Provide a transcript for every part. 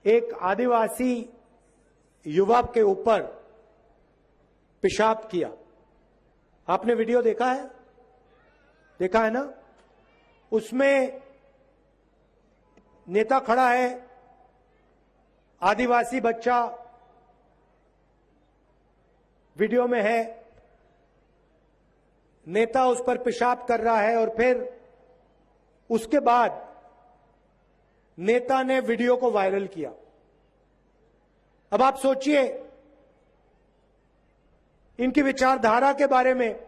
एक आदिवासी युवा के ऊपर पेशाब किया। आपने वीडियो देखा है ना? उसमें नेता खड़ा है, आदिवासी बच्चा वीडियो में है, नेता उस पर पेशाब कर रहा है और फिर उसके बाद नेता ने वीडियो को वायरल किया। अब आप सोचिए इनकी विचारधारा के बारे में।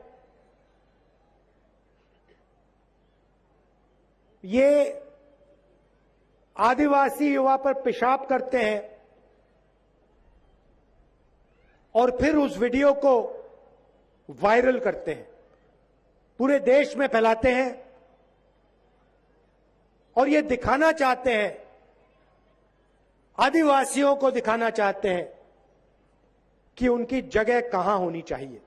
ये आदिवासी युवा पर पेशाब करते हैं और फिर उस वीडियो को वायरल करते हैं, पूरे देश में फैलाते हैं और ये दिखाना चाहते हैं, आदिवासियों को दिखाना चाहते हैं कि उनकी जगह कहां होनी चाहिए।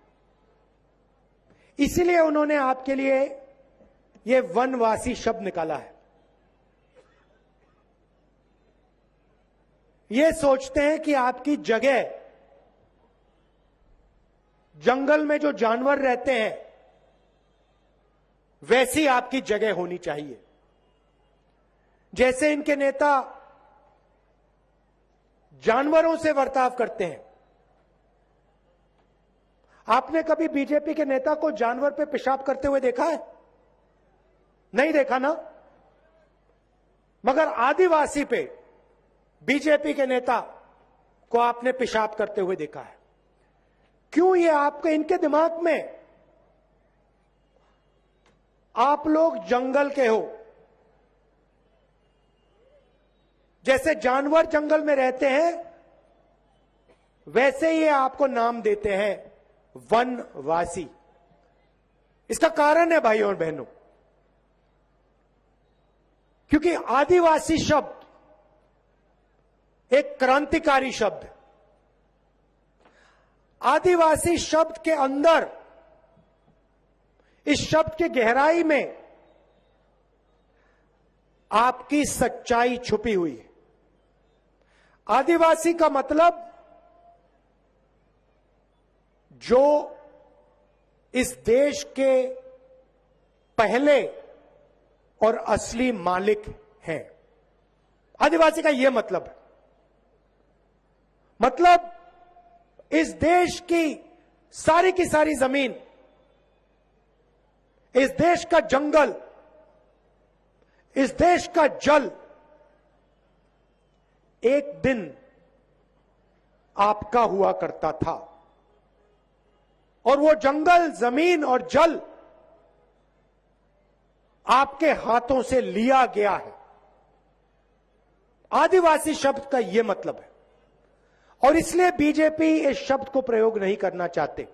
इसलिए उन्होंने आपके लिए ये वनवासी शब्द निकाला है। ये सोचते हैं कि आपकी जगह जंगल में जो जानवर रहते हैं वैसी आपकी जगह होनी चाहिए। जैसे इनके नेता जानवरों से बर्ताव करते हैं। आपने कभी बीजेपी के नेता को जानवर पे पेशाब करते हुए देखा है? नहीं देखा ना? मगर आदिवासी पे बीजेपी के नेता को आपने पेशाब करते हुए देखा है। क्यों? ये आपके इनके दिमाग में आप लोग जंगल के हो। जैसे जानवर जंगल में रहते हैं वैसे ही आपको नाम देते हैं वनवासी। इसका कारण है भाइयों और बहनों, क्योंकि आदिवासी शब्द एक क्रांतिकारी शब्द है। आदिवासी शब्द के अंदर, इस शब्द की गहराई में आपकी सच्चाई छुपी हुई है। आदिवासी का मतलब जो इस देश के पहले और असली मालिक हैं। आदिवासी का यह मतलब है। मतलब इस देश की सारी जमीन, इस देश का जंगल, इस देश का जल एक दिन आपका हुआ करता था और वो जंगल, जमीन और जल आपके हाथों से लिया गया है। आदिवासी शब्द का यह मतलब है और इसलिए बीजेपी इस शब्द को प्रयोग नहीं करना चाहते,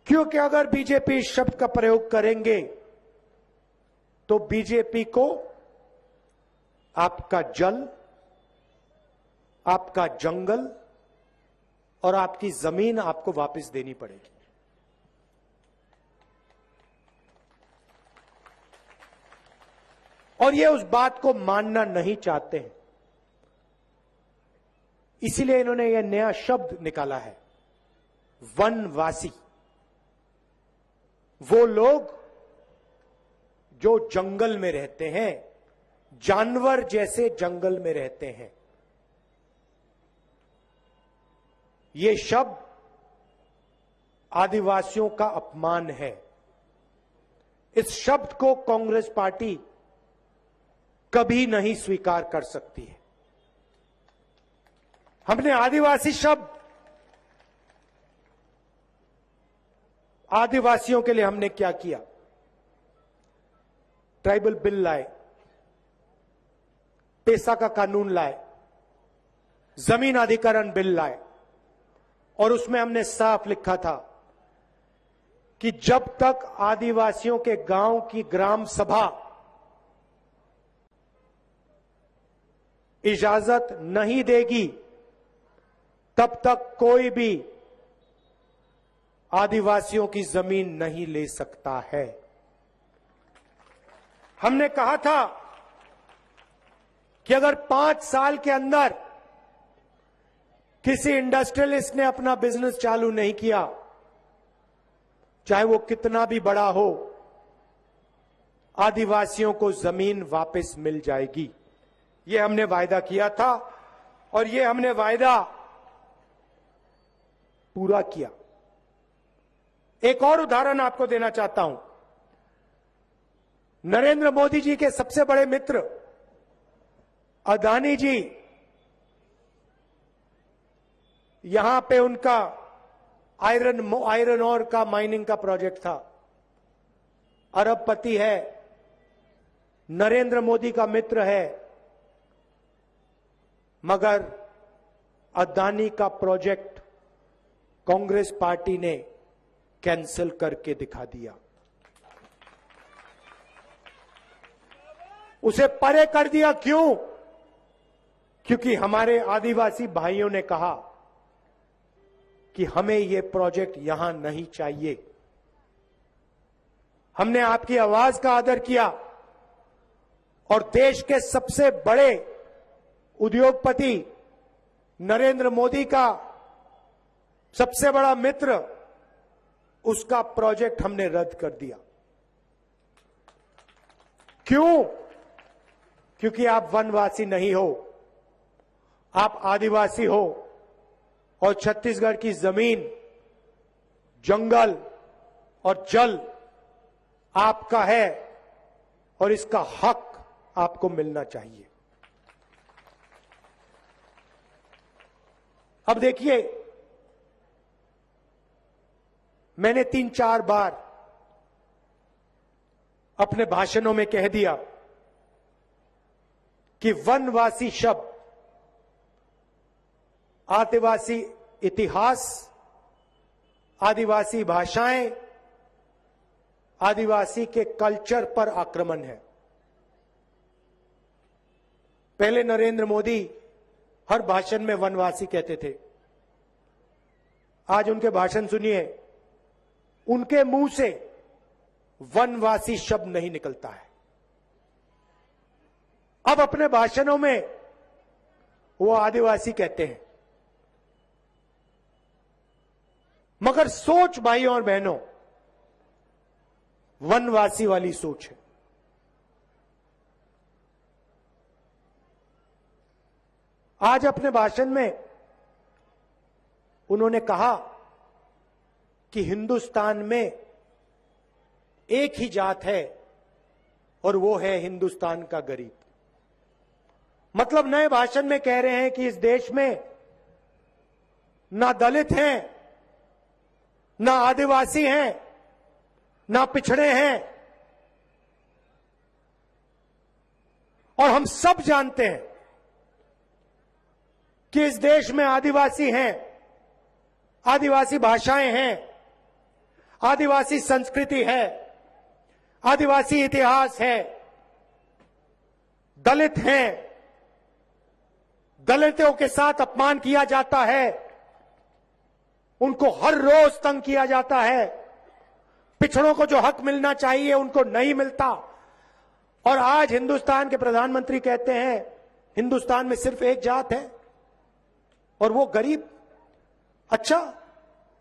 क्योंकि अगर बीजेपी इस शब्द का प्रयोग करेंगे तो बीजेपी को आपका जल, आपका जंगल और आपकी जमीन आपको वापस देनी पड़ेगी। और ये उस बात को मानना नहीं चाहते हैं, इसीलिए इन्होंने यह नया शब्द निकाला है, वनवासी। वो लोग जो जंगल में रहते हैं, जानवर जैसे जंगल में रहते हैं। ये शब्द आदिवासियों का अपमान है। इस शब्द को कांग्रेस पार्टी कभी नहीं स्वीकार कर सकती है। हमने आदिवासी शब्द, आदिवासियों के लिए हमने क्या किया? ट्राइबल बिल लाए, पेशा का कानून लाए, जमीन अधिग्रहण बिल लाए और उसमें हमने साफ लिखा था कि जब तक आदिवासियों के गांव की ग्राम सभा इजाजत नहीं देगी तब तक कोई भी आदिवासियों की जमीन नहीं ले सकता है। हमने कहा था कि अगर 5 साल के अंदर किसी इंडस्ट्रियलिस्ट ने अपना बिजनेस चालू नहीं किया, चाहे वो कितना भी बड़ा हो, आदिवासियों को जमीन वापस मिल जाएगी। ये हमने वायदा किया था और ये हमने वायदा पूरा किया। एक और उदाहरण आपको देना चाहता हूं। नरेंद्र मोदी जी के सबसे बड़े मित्र अदानी जी, यहां पे उनका आयरन ओर का माइनिंग का प्रोजेक्ट था। अरबपति है, नरेंद्र मोदी का मित्र है, मगर अदानी का प्रोजेक्ट कांग्रेस पार्टी ने कैंसिल करके दिखा दिया, उसे परे कर दिया। क्यों? क्योंकि हमारे आदिवासी भाइयों ने कहा कि हमें यह प्रोजेक्ट यहां नहीं चाहिए। हमने आपकी आवाज का आदर किया और देश के सबसे बड़े उद्योगपति नरेंद्र मोदी का सबसे बड़ा मित्र, उसका प्रोजेक्ट हमने रद्द कर दिया। क्यों? क्योंकि आप वनवासी नहीं हो, आप आदिवासी हो और छत्तीसगढ़ की जमीन, जंगल और जल आपका है और इसका हक आपको मिलना चाहिए। अब देखिए, मैंने 3-4 बार अपने भाषणों में कह दिया कि वनवासी शब्द आदिवासी इतिहास, आदिवासी भाषाएं, आदिवासी के कल्चर पर आक्रमण है। पहले नरेंद्र मोदी हर भाषण में वनवासी कहते थे। आज उनके भाषण सुनिए, उनके मुंह से वनवासी शब्द नहीं निकलता है। अब अपने भाषणों में वो आदिवासी कहते हैं, मगर सोच भाइयों और बहनों वनवासी वाली सोच है। आज अपने भाषण में उन्होंने कहा कि हिंदुस्तान में एक ही जात है और वो है हिंदुस्तान का गरीब। मतलब नए भाषण में कह रहे हैं कि इस देश में ना दलित हैं, ना आदिवासी हैं, ना पिछड़े हैं, और हम सब जानते हैं कि इस देश में आदिवासी हैं, आदिवासी भाषाएं हैं, आदिवासी संस्कृति है, आदिवासी इतिहास है, दलित हैं, दलितों के साथ अपमान किया जाता है, उनको हर रोज तंग किया जाता है, पिछड़ों को जो हक मिलना चाहिए उनको नहीं मिलता। और आज हिंदुस्तान के प्रधानमंत्री कहते हैं हिंदुस्तान में सिर्फ एक जात है और वो गरीब। अच्छा,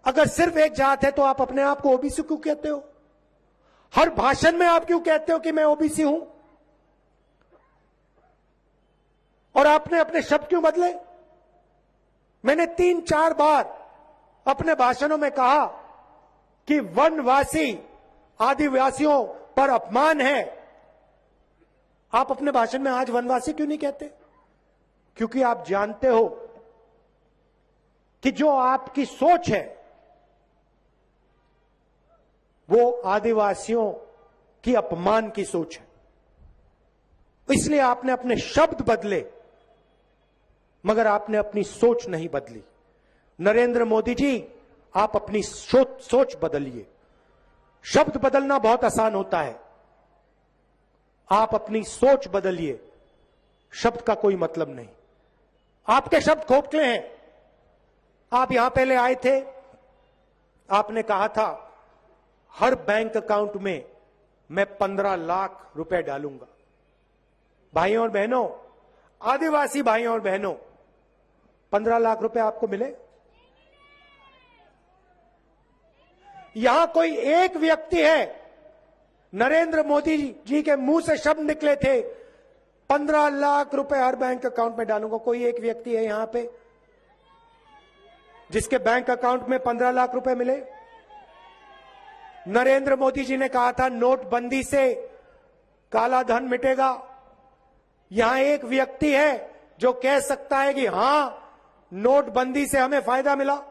अगर सिर्फ एक जात है तो आप अपने आप को ओबीसी क्यों कहते हो? हर भाषण में आप क्यों कहते हो कि मैं ओबीसी हूं? और आपने अपने शब्द क्यों बदले? मैंने 3-4 बार अपने भाषणों में कहा कि वनवासी आदिवासियों पर अपमान है। आप अपने भाषण में आज वनवासी क्यों नहीं कहते? क्योंकि आप जानते हो कि जो आपकी सोच है वो आदिवासियों की अपमान की सोच है। इसलिए आपने अपने शब्द बदले, मगर आपने अपनी सोच नहीं बदली। नरेंद्र मोदी जी, आप अपनी सोच बदलिए। शब्द बदलना बहुत आसान होता है, आप अपनी सोच बदलिए। शब्द का कोई मतलब नहीं। आपके शब्द खोखले हैं। आप यहां पहले आए थे, आपने कहा था हर बैंक अकाउंट में मैं 15 लाख रुपए डालूंगा। भाइयों और बहनों, आदिवासी भाइयों और बहनों, 15 लाख रुपए आपको मिले? यहां कोई एक व्यक्ति है, नरेंद्र मोदी जी के मुंह से शब्द निकले थे 15 लाख रुपए हर बैंक अकाउंट में डालूंगा, कोई एक व्यक्ति है यहां पे जिसके बैंक अकाउंट में 15 लाख रुपए मिले? नरेंद्र मोदी जी ने कहा था नोटबंदी से काला धन मिटेगा। यहां एक व्यक्ति है जो कह सकता है कि हां, नोटबंदी से हमें फायदा मिला।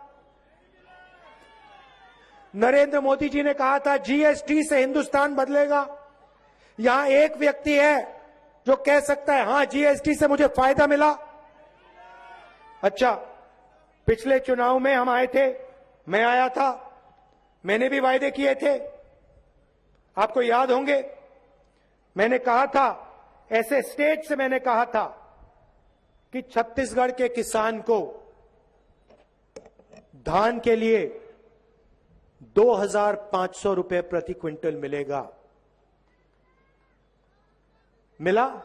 नरेंद्र मोदी जी ने कहा था जीएसटी से हिंदुस्तान बदलेगा। यहां एक व्यक्ति है जो कह सकता है हां, जीएसटी से मुझे फायदा मिला। अच्छा, पिछले चुनाव में हम आए थे, मैं आया था, मैंने भी वायदे किए थे, आपको याद होंगे। मैंने कहा था, ऐसे स्टेज से मैंने कहा था कि छत्तीसगढ़ के किसान को धान के लिए 2,500 रुपए प्रति क्विंटल मिलेगा। मिला?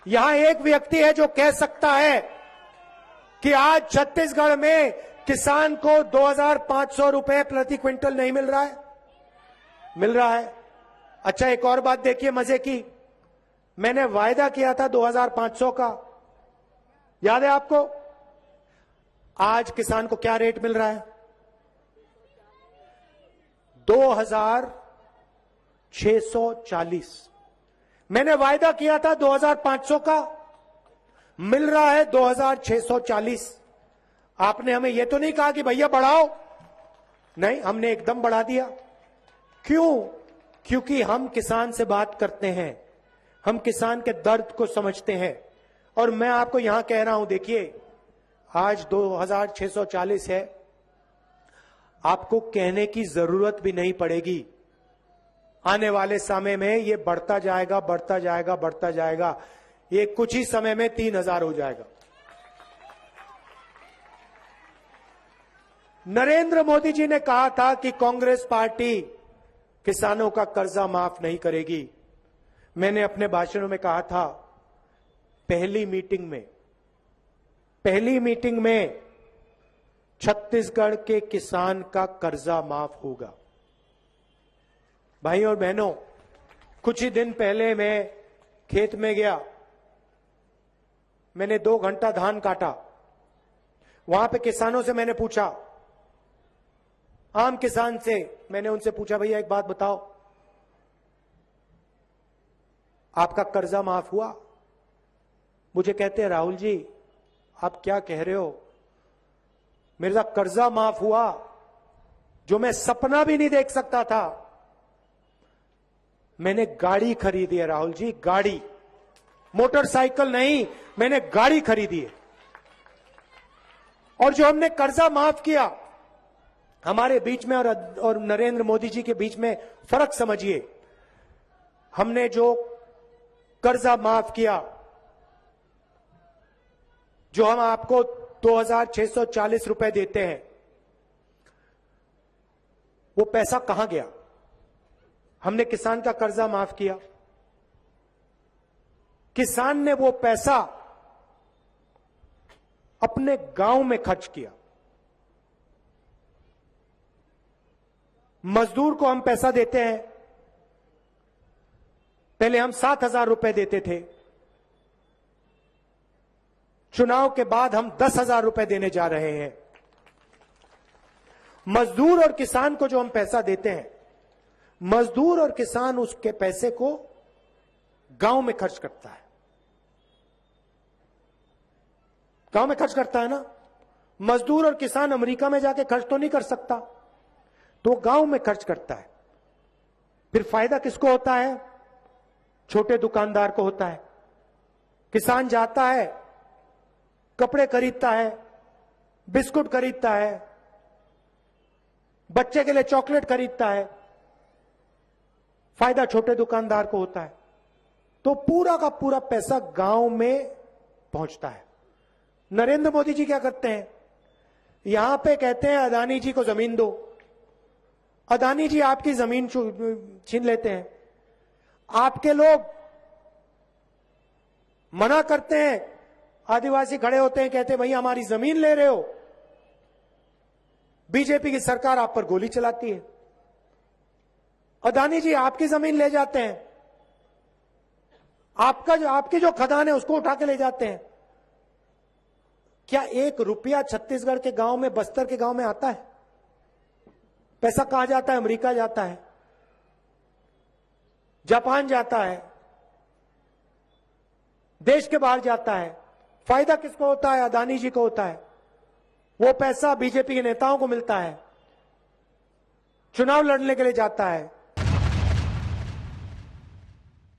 यहां एक व्यक्ति है जो कह सकता है कि आज छत्तीसगढ़ में किसान को 2,500 रुपए प्रति क्विंटल नहीं मिल रहा है? मिल रहा है। अच्छा, एक और बात देखिए मजे की, मैंने वायदा किया था 2,500 का, याद है आपको? आज किसान को क्या रेट मिल रहा है? 2,640। मैंने वायदा किया था 2,500 का, मिल रहा है 2,640। आपने हमें यह तो नहीं कहा कि भैया बढ़ाओ, नहीं, हमने एकदम बढ़ा दिया। क्यों? क्योंकि हम किसान से बात करते हैं, हम किसान के दर्द को समझते हैं। और मैं आपको यहां कह रहा हूं, देखिए आज 2,640 है, आपको कहने की जरूरत भी नहीं पड़ेगी। आने वाले समय में ये बढ़ता जाएगा, बढ़ता जाएगा, बढ़ता जाएगा। ये कुछ ही समय में 3,000 हो जाएगा। नरेंद्र मोदी जी ने कहा था कि कांग्रेस पार्टी किसानों का कर्जा माफ नहीं करेगी। मैंने अपने भाषणों में कहा था, पहली मीटिंग में छत्तीसगढ़ के किसान का कर्जा माफ होगा। भाइयों और बहनों, कुछ ही दिन पहले मैं खेत में गया, मैंने 2 घंटा धान काटा। वहां पे किसानों से मैंने पूछा, आम किसान से मैंने उनसे पूछा, भैया एक बात बताओ, आपका कर्जा माफ हुआ? मुझे कहते हैं, राहुल जी आप क्या कह रहे हो, मेरा कर्जा माफ हुआ जो मैं सपना भी नहीं देख सकता था। मैंने गाड़ी खरीदी है राहुल जी, गाड़ी, मोटरसाइकिल नहीं, मैंने गाड़ी खरीदी है। और जो हमने कर्जा माफ किया, हमारे बीच में और नरेंद्र मोदी जी के बीच में फर्क समझिए। हमने जो कर्जा माफ किया, जो हम आपको 2,640 रुपए देते हैं, वो पैसा कहां गया? हमने किसान का कर्जा माफ किया, किसान ने वो पैसा अपने गांव में खर्च किया। मजदूर को हम पैसा देते हैं, पहले हम 7,000 रुपए देते थे, चुनाव के बाद हम 10,000 रुपए देने जा रहे हैं। मजदूर और किसान को जो हम पैसा देते हैं, मजदूर और किसान उसके पैसे को गांव में खर्च करता है। गांव में खर्च करता है ना। मजदूर और किसान अमेरिका में जाके खर्च तो नहीं कर सकता, तो गांव में खर्च करता है। फिर फायदा किसको होता है? छोटे दुकानदार को होता है। किसान जाता है, कपड़े खरीदता है, बिस्कुट खरीदता है, बच्चे के लिए चॉकलेट खरीदता है, फायदा छोटे दुकानदार को होता है। तो पूरा का पूरा पैसा गांव में पहुंचता है। नरेंद्र मोदी जी क्या करते हैं? यहां पे कहते हैं अदानी जी को जमीन दो, अदानी जी आपकी जमीन छीन लेते हैं। आपके लोग मना करते हैं आदिवासी खड़े होते हैं, कहते हैं भैया हमारी जमीन ले रहे हो। बीजेपी की सरकार आप पर गोली चलाती है। अदानी जी आपकी जमीन ले जाते हैं, आपकी जो खदान है उसको उठा के ले जाते हैं। क्या 1 रुपया छत्तीसगढ़ के गांव में, बस्तर के गांव में आता है? पैसा कहां जाता है? अमेरिका जाता है, जापान जाता है, देश के बाहर जाता है। फायदा किसको होता है? अदानी जी को होता है। वो पैसा बीजेपी के नेताओं को मिलता है, चुनाव लड़ने के लिए जाता है।